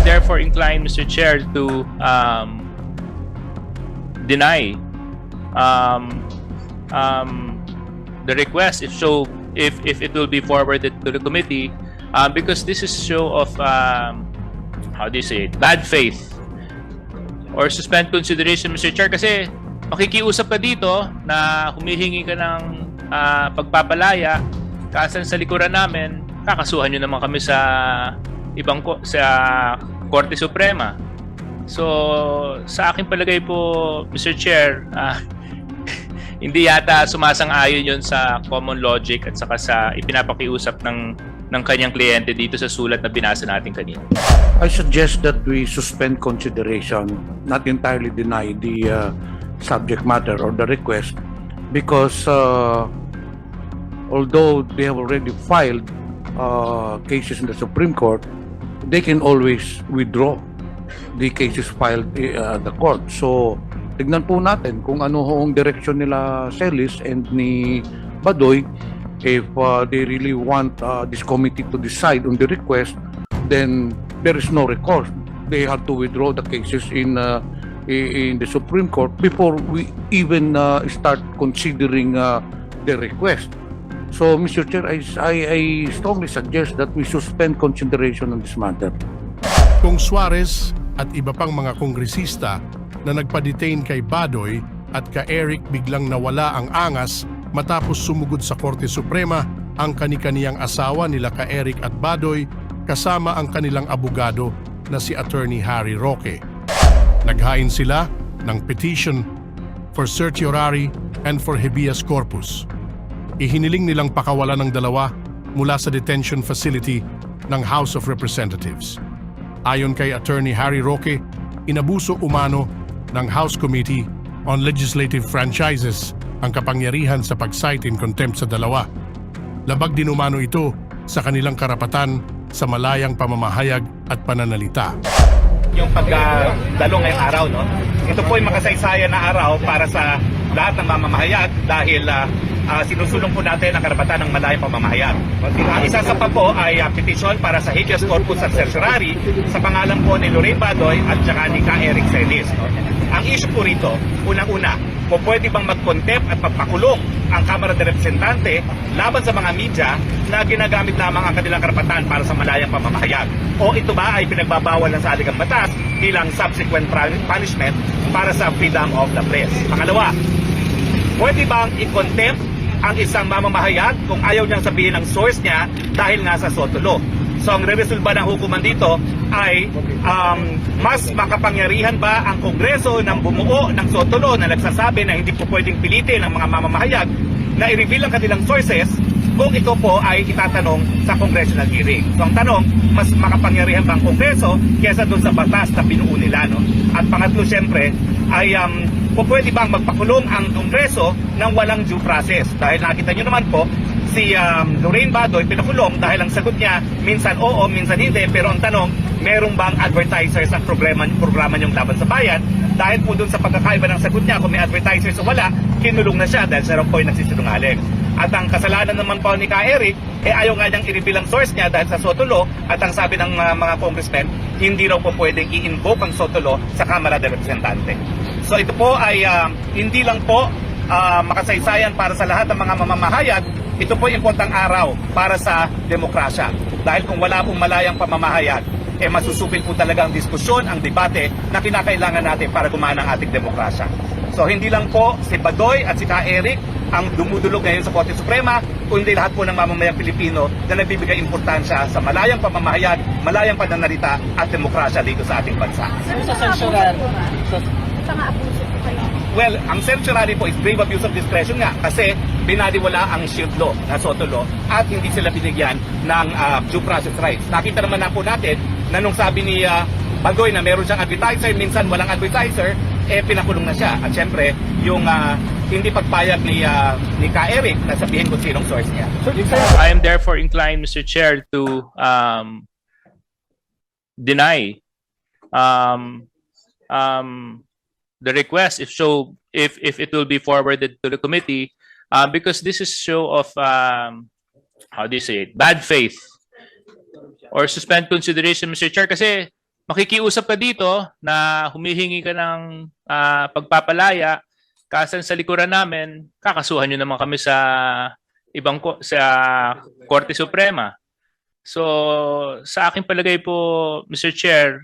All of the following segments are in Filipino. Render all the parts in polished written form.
am therefore inclined, Mr. Chair, to deny the request if it will be forwarded to the committee, because this is show of how do you say it, bad faith or suspend consideration, Mr. Chair, kasi makikiusap ka dito na humihingi ka ng pagpapalaya, kasan sa likuran namin, kakasuhan nyo naman kami sa sa Korte Suprema. So sa aking palagay po, Mr. Chair, hindi yata sumasang-ayon yon sa common logic at saka sa ipinapakiusap ng kanyang kliyente dito sa sulat na binasa natin kanina. I suggest that we suspend consideration, not entirely deny the subject matter or the request, because although they have already filed cases in the Supreme Court, they can always withdraw the cases filed at the court. So, tignan po natin kung ano ang direksyon nila Celis and ni Badoy. If they really want this committee to decide on the request, then there is no recourse. They have to withdraw the cases in the Supreme Court before we even start considering the request. So, Mr. Chair, I strongly suggest that we suspend consideration on this matter. Kung Suarez at iba pang mga kongresista na nagpa-detain kay Badoy at ka Eric biglang nawala ang angas matapos sumugod sa Korte Suprema ang kani-kaniyang asawa nila ka Eric at Badoy kasama ang kanilang abogado na si Attorney Harry Roque. Naghain sila ng petition for certiorari and for habeas corpus. Ihiniling nilang pakawalan ng dalawa mula sa detention facility ng House of Representatives. Ayon kay Attorney Harry Roque, inabuso umano ng House Committee on Legislative Franchises ang kapangyarihan sa pag-cite in contempt sa dalawa. Labag din umano ito sa kanilang karapatan sa malayang pamamahayag at pananalita. Yung pagdalo ngayong araw, no? Ito po ay makasaysayan na araw para sa lahat ng mamamahayag dahil sinusulong po natin ang karapatan ng malayang pamamahayag. Ang isa sa pa po ay petition para sa habeas corpus at certiorari sa pangalan po ni Lorraine Badoy at saka ni Ka Eric Celis. No? Ang issue po rito, unang-una, kung pwede bang mag-contempt at magpakulong ang Kamara de Representante laban sa mga media na ginagamit lamang ang kanilang karapatan para sa malayang pamamahayag. O ito ba ay pinagbabawal ng saligang batas bilang subsequent punishment para sa freedom of the press. Pangalawa, pwede bang i-contempt ang isang mamamahayag kung ayaw niyang sabihin ang source niya dahil nga sa SOTO. So ang re-resolba ng hukuman dito ay mas makapangyarihan ba ang Kongreso ng bumuo ng SOTO na nagsasabi na hindi po pwedeng pilitin ang mga mamamahayag na i-reveal ang kanilang sources kung ito po ay itatanong sa congressional hearing. So ang tanong, mas makapangyarihan ba ang Kongreso kaysa doon sa batas na binuo nila, no? At pangatlo, syempre, ay pwede bang magpakulong ang Kongreso ng walang due process? Dahil nakita nyo naman po, si Lorraine Badoy pinakulong dahil ang sagot niya minsan oo, minsan hindi, pero ang tanong, merong bang advertisers ang programa niyong laban sa bayan? Dahil po dun sa pagkakaiba ng sagot niya, kung may advertisers o wala, kinulong na siya dahil siya rin po ay nagsisinungaling. At ang kasalanan naman po ni Ka Eric, ayaw nga niyang i-reveal ang source niya dahil sa SOTO law, at ang sabi ng mga congressmen, hindi raw po pwedeng i-invoke ang SOTO law sa Kamara de Representante. So ito po ay hindi lang po makasaysayan para sa lahat ng mga mamamahayag, ito po ay importanteng araw para sa demokrasya. Dahil kung wala pong malayang pamamahayag, masusupil po talaga ang diskusyon, ang debate na kinakailangan natin para gumana ang ating demokrasya. So hindi lang po si Badoy at si Ka Eric ang dumudulog ngayon sa Korte Suprema, kundi lahat po ng mamamayang Pilipino na nagbibigay importansya sa malayang pamamahayag, malayang pananalita at demokrasya dito sa ating bansa. Sa censuran, well, ang certiorari po is grave abuse of discretion nga kasi binaliwala ang shield law na SOTO law at hindi sila binigyan ng due process rights. Nakita naman na po natin na nung sabi ni Badoy na meron siyang advertiser, minsan walang advertiser, pinakulong na siya. At syempre, yung hindi pagpayag ni Ka Eric na sabihin kung sinong source niya. I am therefore inclined, Mr. Chair, to deny the request if it will be forwarded to the committee, because this is show of how do you say it, bad faith or suspend consideration, Mr. Chair, kasi makikiusap ka dito na humihingi ka ng pagpapalaya, kasan sa likuran namin, kakasuhan nyo naman kami sa sa Korte Suprema. So, sa aking palagay po, Mr. Chair,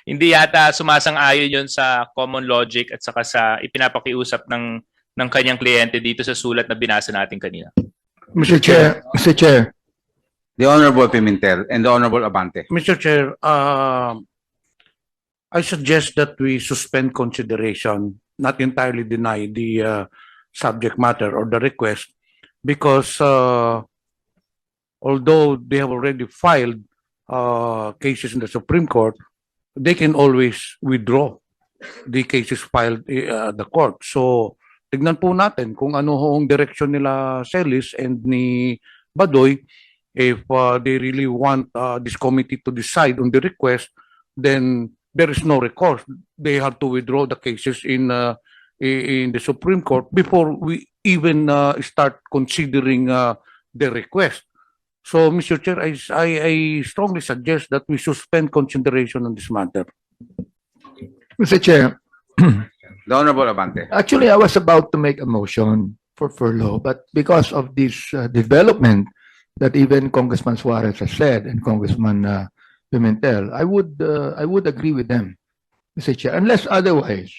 hindi yata sumasang-ayon yon sa common logic at saka sa ipinapakiusap ng kanyang kliyente dito sa sulat na binasa natin kanina. Mr. Chair, The Honorable Pimentel and the Honorable Abante. Mr. Chair, I suggest that we suspend consideration, not entirely deny the subject matter or the request, because although they have already filed cases in the Supreme Court, they can always withdraw the cases filed the court. So, tignan po natin kung ano hoong direksyon nila Celis and ni Badoy. If they really want this committee to decide on the request, then there is no recourse. They have to withdraw the cases in the Supreme Court before we even start considering the request. So, Mr. Chair, I strongly suggest that we suspend consideration on this matter. Mr. Chair, The Honorable Abante. actually I was about to make a motion for furlough, but because of this development that even Congressman Suarez has said and Congressman Pimentel, I would agree with them, Mr. Chair, unless otherwise,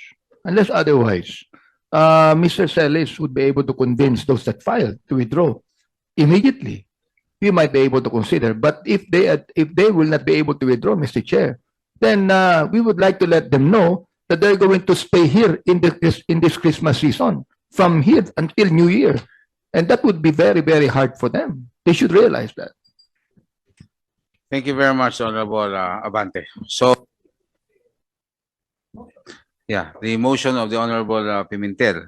Mr. Celis would be able to convince those that filed to withdraw immediately. We might be able to consider, but if they will not be able to withdraw, Mr. Chair, then we would like to let them know that they're going to stay here in this Christmas season from here until New Year, and that would be very, very hard for them. They should realize that. Thank you very much, Honorable Abante. So, yeah, the motion of the Honorable Pimentel.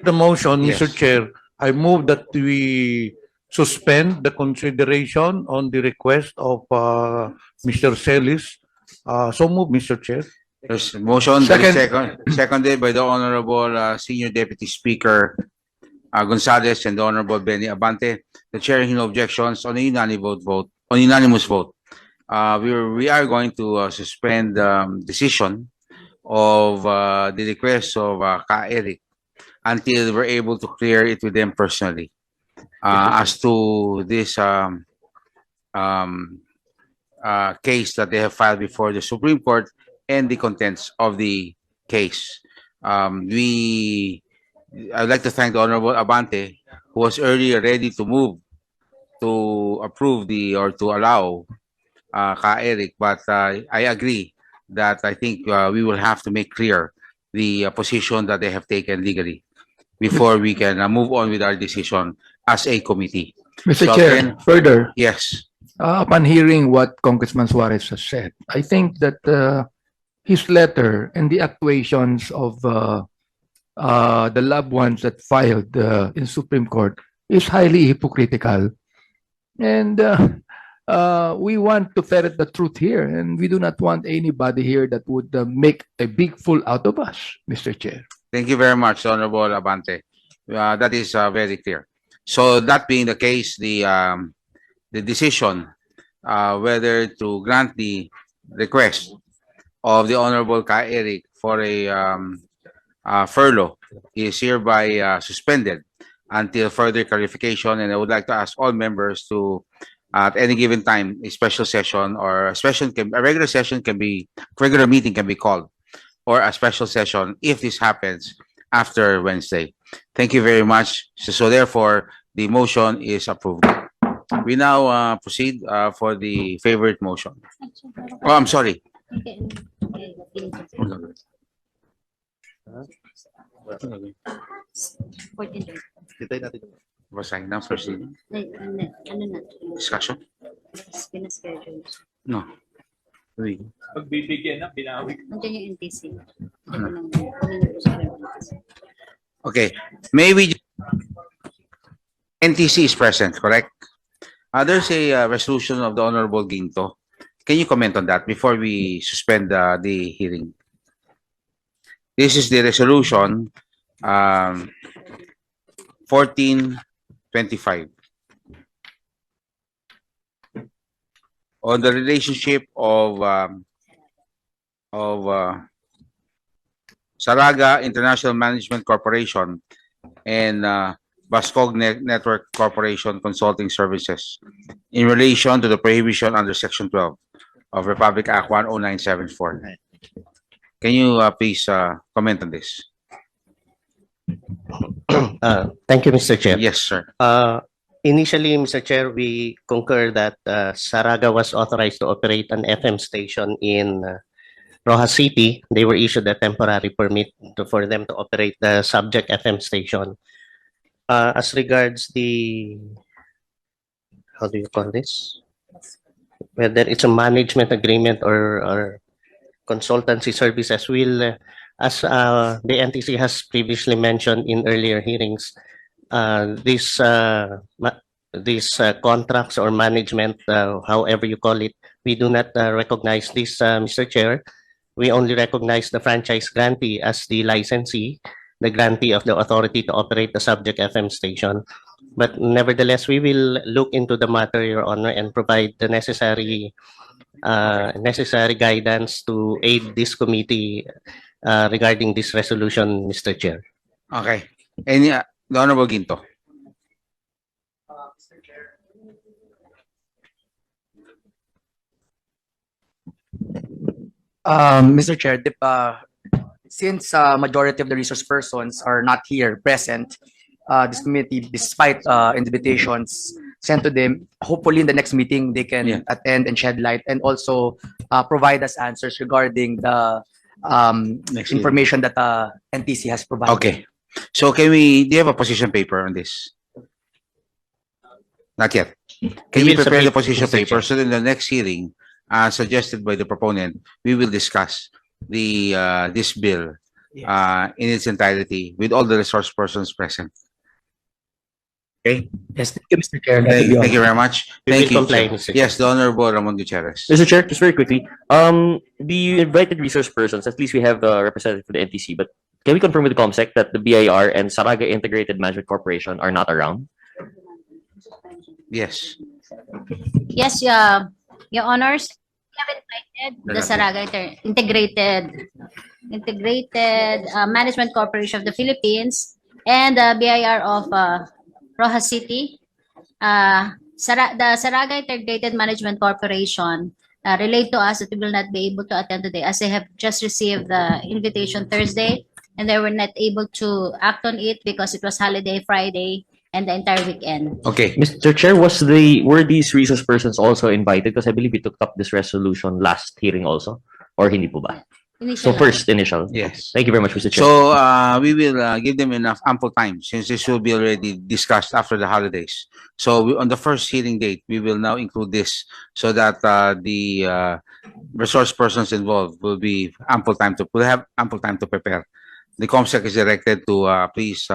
The motion, Yes. Mr. Chair, I move that we suspend the consideration on the request of Mr. Celis. So move, Mr. Chair. There's a motion, seconded by the Honorable Senior Deputy Speaker Gonzalez and the Honorable Benny Abante. The chair hearing no objections on a unanimous vote. We are going to suspend decision of the request of Ka Eric until we're able to clear it with them personally. As to this case that they have filed before the Supreme Court and the contents of the case. I'd like to thank the Honorable Abante, who was earlier ready to move to approve or to allow Ka Eric, but I agree that I think we will have to make clear the position that they have taken legally before we can move on with our decision as a committee. Mr. So Chair, again, further, yes. upon hearing what Congressman Suarez has said, I think that his letter and the actuations of the loved ones that filed in Supreme Court is highly hypocritical. And we want to ferret the truth here, and we do not want anybody here that would make a big fool out of us, Mr. Chair. Thank you very much, Honorable Abante. That is very clear. So that being the case, the decision whether to grant the request of the Honorable Ka Eric for a furlough is hereby suspended until further clarification. And I would like to ask all members to, at any given time, a special session or a regular meeting can be called, or a special session if this happens after Wednesday. Thank you very much. So therefore, the motion is approved. We now proceed for the favorite motion. Oh, I'm sorry. Basahin na, proceed. Discussion? No. Wait. Pagbibigyan na, pinawig. Nandiyan yung NTC. Okay. May we... NTC is present, correct? There's a resolution of the Honorable Ginto. Can you comment on that before we suspend the hearing? This is the resolution 1425. on the relationship of Saraga International Management Corporation and Bascog Network Corporation Consulting Services in relation to the prohibition under Section 12 of Republic Act 10974. Can you please comment on this? Thank you, Mr. Chair. Yes, sir. Initially, Mr. Chair, we concur that Saraga was authorized to operate an FM station in Rojas City. They were issued a temporary permit for them to operate the subject FM station. As regards the, how do you call this? Whether it's a management agreement or consultancy services, will, as the NTC has previously mentioned in earlier hearings, these contracts or management, however you call it, we do not recognize this, Mr. Chair. We only recognize the franchise grantee as the licensee, the grantee of the authority to operate the subject FM station. But nevertheless, we will look into the matter, Your Honor, and provide the necessary guidance to aid this committee regarding this resolution, Mr. Chair. Okay. Any, the Honorable Ginto. Mr. Chair, since majority of the resource persons are not here present, this committee, despite invitations sent to them, hopefully in the next meeting they can attend and shed light and also provide us answers regarding the information that NTC has provided. Okay. So can we, do you have a position paper on this? Not yet. Can you prepare the position paper so that in the next hearing, suggested by the proponent, we will discuss the this bill in its entirety with all the resource persons present. Okay. Yes, thank you, Mr. Chair. Thank you very much. We Thank will you. comply, sir. Mr. Yes, the Honorable Ramon Gutierrez. Mr. Chair, just very quickly, the invited resource persons, at least we have a representative for the NTC, but can we confirm with the COMSEC that the BIR and Saraga Integrated Management Corporation are not around? Yes. Yes, Your Honors, we have invited the Saraga Integrated Management Corporation of the Philippines and the BIR of Rojas City. The Saraga Integrated Management Corporation relayed to us that we will not be able to attend today as they have just received the invitation Thursday and they were not able to act on it because it was holiday Friday and the entire weekend. Okay. Mr. Chair, were these resource persons also invited? Because I believe we took up this resolution last hearing also, or hindi po ba? So first, initial. Yes. Thank you very much, Mr. Chair. So we will give them enough ample time since this will be already discussed after the holidays. So on the first hearing date, we will now include this so that the resource persons involved will be will have ample time to prepare. The COMSEC is directed to please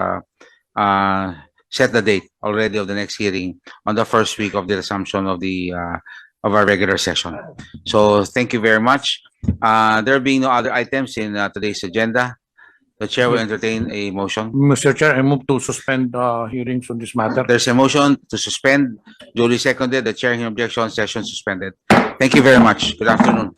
set the date already of the next hearing on the first week of the resumption of the of our regular session. So thank you very much. There being no other items in today's agenda, the chair will entertain a motion. Mr. Chair, I move to suspend hearings on this matter. There's a motion to suspend, duly seconded. The chair, in objection, session suspended. Thank you very much. Good afternoon.